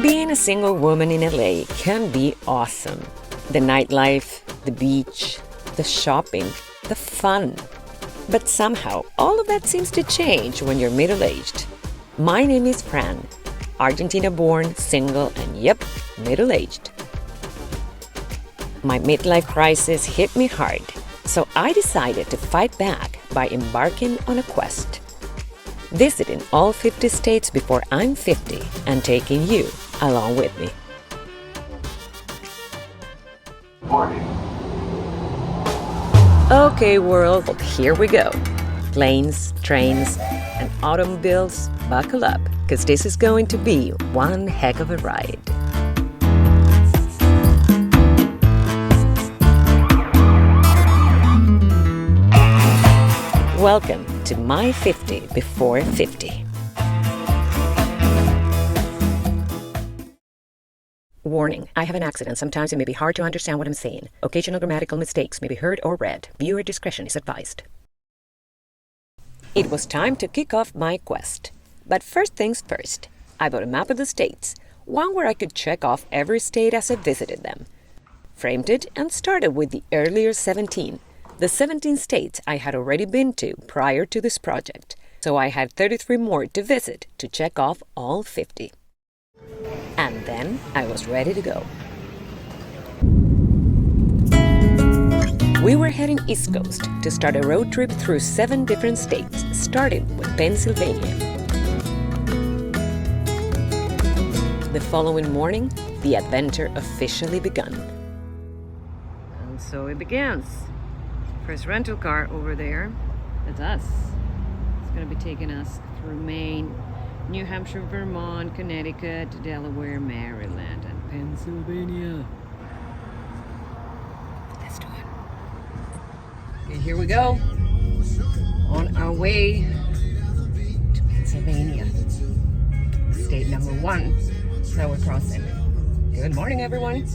Being a single woman in LA can be awesome. The nightlife, the beach, the shopping, the fun. But somehow, all of that seems to change when you're middle-aged. My name is Fran, Argentina-born, single, and yep, middle-aged. My midlife crisis hit me hard, so I decided to fight back by embarking on a quest. Visiting all 50 states before I'm 50 and taking you along with me. Okay, world, here we go. Planes, trains, and automobiles, buckle up, because this is going to be one heck of a ride. Welcome to My 50 Before 50. Warning, I have an accent. Sometimes it may be hard to understand what I'm saying. Occasional grammatical mistakes may be heard or read. Viewer discretion is advised. It was time to kick off my quest. But first things first, I bought a map of the states, one where I could check off every state as I visited them. Framed it and started with the earlier 17. The 17 states I had already been to prior to this project, so I had 33 more to visit to check off all 50. And then I was ready to go. We were heading East Coast to start a road trip through 7 different states, starting with Pennsylvania. The following morning, the adventure officially began. And so it begins. First rental car over there, that's us. It's going to be taking us through Maine, New Hampshire, Vermont, Connecticut, Delaware, Maryland, and Pennsylvania. Let's do it. Okay, here we go. On our way to Pennsylvania. State number 1 that we're crossing. Good morning, everyone.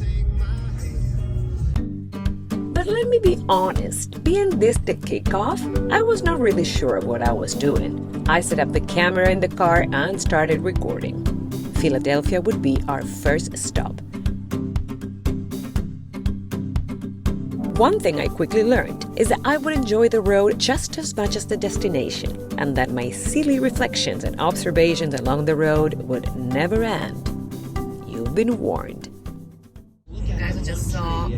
But let me be honest, being this the kickoff, I was not really sure of what I was doing. I set up the camera in the car and started recording. Philadelphia would be our first stop. One thing I quickly learned is that I would enjoy the road just as much as the destination, and that my silly reflections and observations along the road would never end. You've been warned. You guys just saw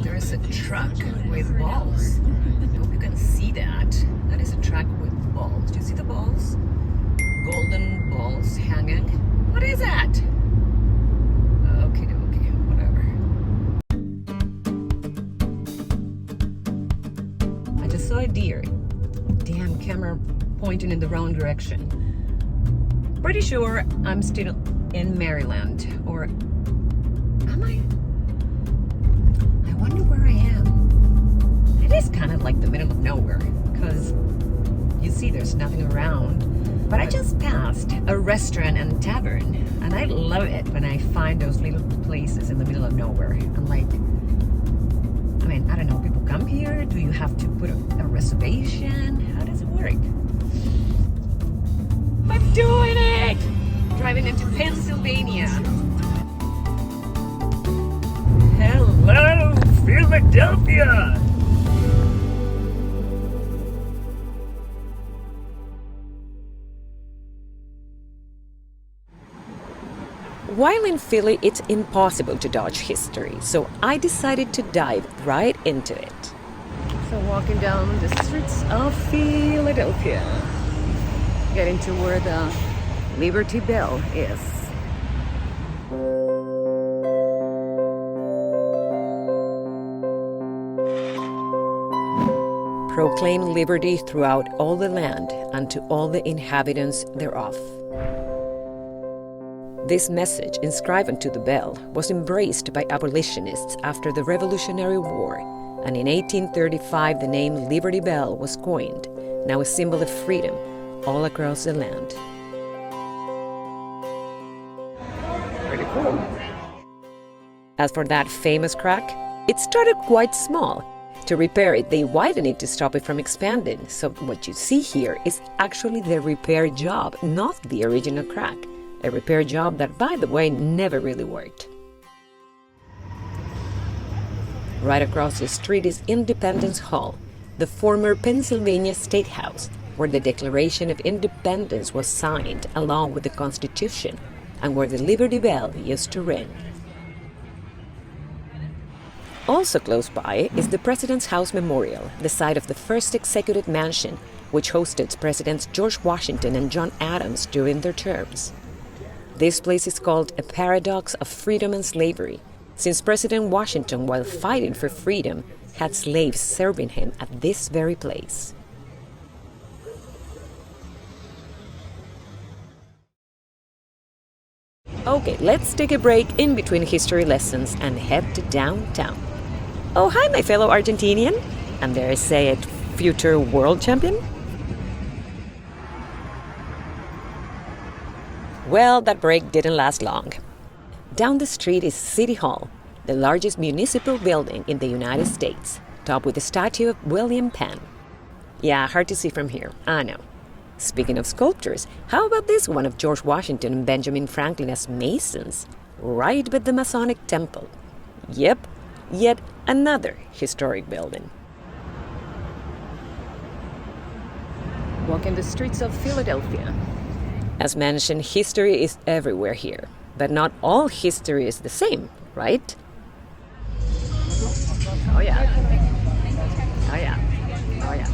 there's a truck with balls. I hope you can see that. That is a truck with balls. Do you see the balls? Golden balls hanging. What is that? Okay, whatever. I just saw a deer. Damn camera pointing in the wrong direction. Pretty sure I'm still in Maryland. Or am I? I wonder where I am. It is kind of like the middle of nowhere, because you see there's nothing around. But I just passed a restaurant and tavern, and I love it when I find those little places in the middle of nowhere. I'm like, I mean, I don't know, people come here? Do you have to put a reservation? How does it work? I'm doing it! Driving into Pennsylvania. Hello, Philadelphia! While in Philly, it's impossible to dodge history, so I decided to dive right into it. So walking down the streets of Philadelphia, getting to where the Liberty Bell is. Proclaim liberty throughout all the land and to all the inhabitants thereof. This message, inscribed onto the bell, was embraced by abolitionists after the Revolutionary War, and in 1835 the name Liberty Bell was coined, now a symbol of freedom all across the land. Pretty cool. As for that famous crack, it started quite small. To repair it, they widened it to stop it from expanding, so what you see here is actually the repair job, not the original crack. a repair job that, by the way, never really worked. Right across the street is Independence Hall, the former Pennsylvania State House, where the Declaration of Independence was signed along with the Constitution and where the Liberty Bell used to ring. Also close by is the President's House Memorial, the site of the first executive mansion, which hosted Presidents George Washington and John Adams during their terms. This place is called a paradox of freedom and slavery, since President Washington, while fighting for freedom, had slaves serving him at this very place. Okay, let's take a break in between history lessons and head to downtown. Oh, hi, my fellow Argentinian, and dare I say it, future world champion? Well, that break didn't last long. Down the street is City Hall, the largest municipal building in the United States, topped with a statue of William Penn. Yeah, hard to see from here, I know. Speaking of sculptures, how about this one of George Washington and Benjamin Franklin as Masons, right by the Masonic Temple? Yep, yet another historic building. Walking the streets of Philadelphia. As mentioned, history is everywhere here, but not all history is the same, right? Oh yeah. Oh yeah. Oh yeah.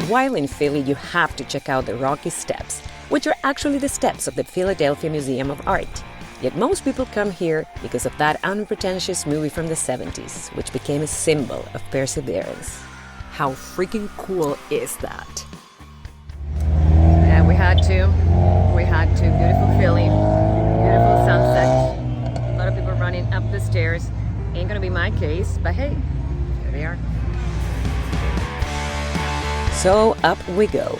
While in Philly, you have to check out the Rocky Steps, which are actually the steps of the Philadelphia Museum of Art. Yet most people come here because of that unpretentious movie from the 70s, which became a symbol of perseverance. How freaking cool is that? Yeah, we had to. Beautiful Philly, beautiful sunset. A lot of people running up the stairs. Ain't gonna be my case, but hey, here they are. So up we go.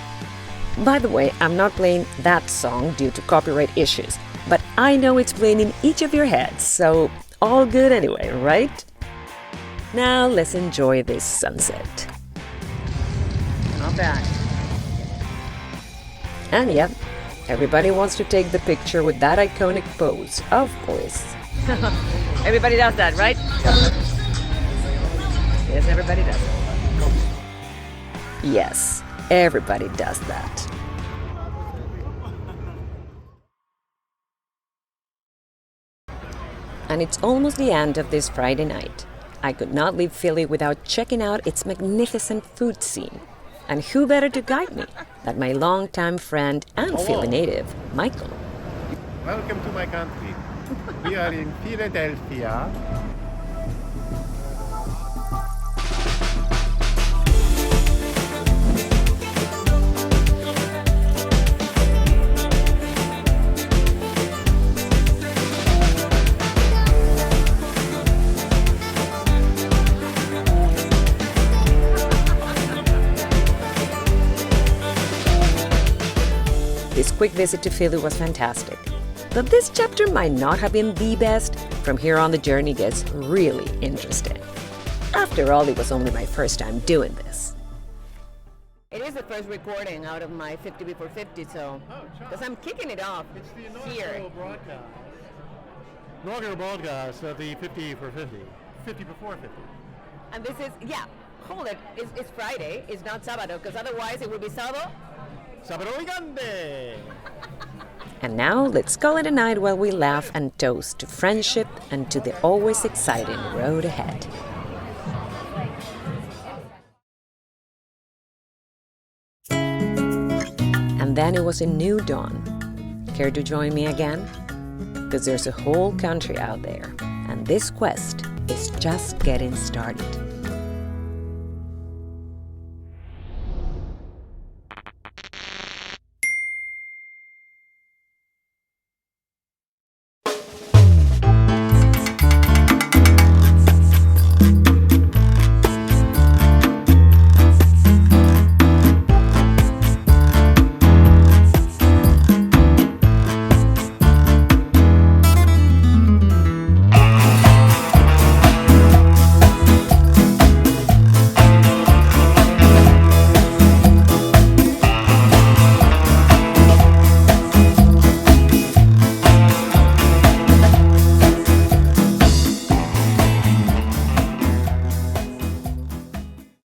By the way, I'm not playing that song due to copyright issues, but I know it's playing in each of your heads, so all good anyway, right? Now let's enjoy this sunset. Not bad. And yeah, everybody wants to take the picture with that iconic pose, of course. Everybody does that, right? Yes, everybody does it. Yes, everybody does that. And it's almost the end of this Friday night. I could not leave Philly without checking out its magnificent food scene. And who better to guide me than my longtime friend and Philly native, Michael. Welcome to my country. We are in Philadelphia. This quick visit to Philly was fantastic. But this chapter might not have been the best. From here on, the journey gets really interesting. After all, it was only my first time doing this. It is the first recording out of my 50 before 50, so because I'm kicking it off It's the here. inaugural broadcast. Inaugural broadcast of the 50 for 50. 50 before 50. And this is, yeah, hold it, it's Friday, it's not Sábado, because otherwise it would be Sábado. Sábado Gigante! And now let's call it a night while we laugh and toast to friendship and to the always exciting road ahead. And then it was a new dawn. Care to join me again? Because there's a whole country out there, and this quest is just getting started.